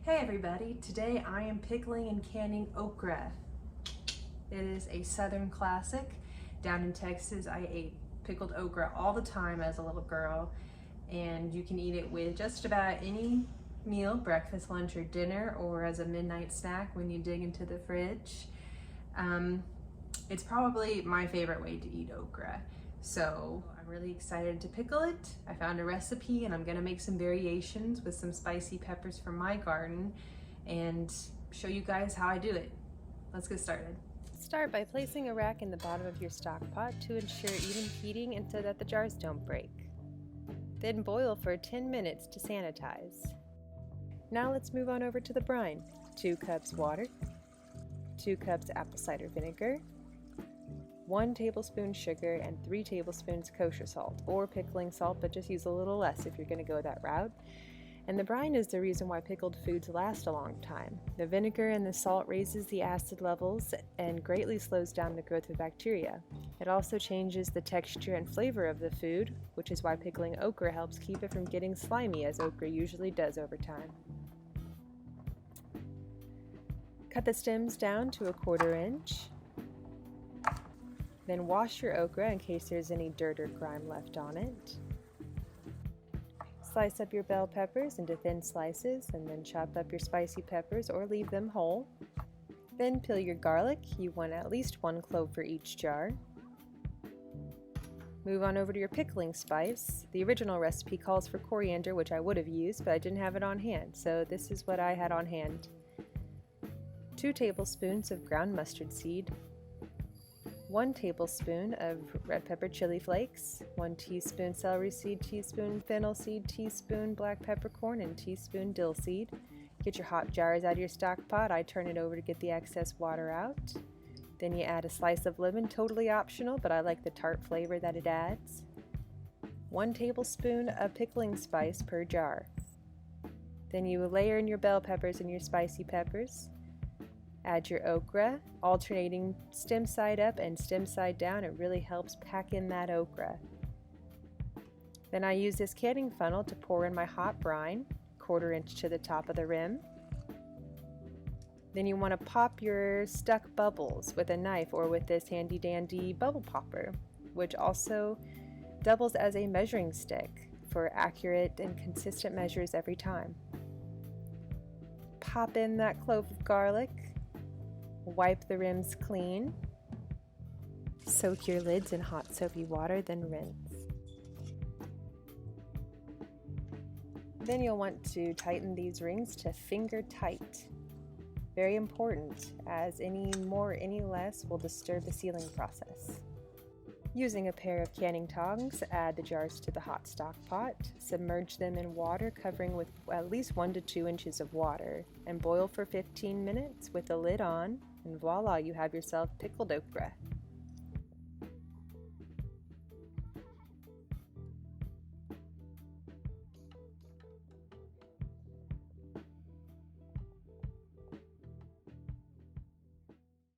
Hey everybody, today I am pickling and canning okra. It is a southern classic. Down in Texas, I ate pickled okra all the time as a little girl, and you can eat it with just about any meal, breakfast, lunch, or dinner, or as a midnight snack when you dig into the fridge. It's probably my favorite way to eat okra. So I'm really excited to pickle it. I found a recipe and I'm gonna make some variations with some spicy peppers from my garden and show you guys how I do it. Let's get started. Start by placing a rack in the bottom of your stock pot to ensure even heating and so that the jars don't break. Then boil for 10 minutes to sanitize. Now let's move on over to the brine. 2 cups water, 2 cups apple cider vinegar, 1 tablespoon sugar, and 3 tablespoons kosher salt, or pickling salt, but just use a little less if you're going to go that route. And the brine is the reason why pickled foods last a long time. The vinegar and the salt raises the acid levels and greatly slows down the growth of bacteria. It also changes the texture and flavor of the food, which is why pickling okra helps keep it from getting slimy, as okra usually does over time. Cut the stems down to 1/4 inch. Then wash your okra in case there's any dirt or grime left on it. Slice up your bell peppers into thin slices and then chop up your spicy peppers or leave them whole. Then peel your garlic. You want at least 1 clove for each jar. Move on over to your pickling spice. The original recipe calls for coriander, which I would have used, but I didn't have it on hand, so this is what I had on hand. 2 tablespoons of ground mustard seed, 1 tablespoon of red pepper chili flakes, 1 teaspoon celery seed, teaspoon fennel seed, teaspoon black peppercorn, and teaspoon dill seed. Get your hot jars out of your stock pot. I turn it over to get the excess water out. Then you add a slice of lemon, totally optional, but I like the tart flavor that it adds. 1 tablespoon of pickling spice per jar. Then you layer in your bell peppers and your spicy peppers. Add your okra, alternating stem side up and stem side down. It really helps pack in that okra. Then I use this canning funnel to pour in my hot brine, 1/4 inch to the top of the rim. Then you want to pop your stuck bubbles with a knife or with this handy dandy bubble popper, which also doubles as a measuring stick for accurate and consistent measures every time. Pop in that clove of garlic. Wipe the rims clean. Soak your lids in hot soapy water, then rinse. Then you'll want to tighten these rings to finger tight. Very important, as any more, any less will disturb the sealing process. Using a pair of canning tongs, add the jars to the hot stock pot, submerge them in water covering with at least 1 to 2 inches of water, and boil for 15 minutes with the lid on, and voila, you have yourself pickled okra.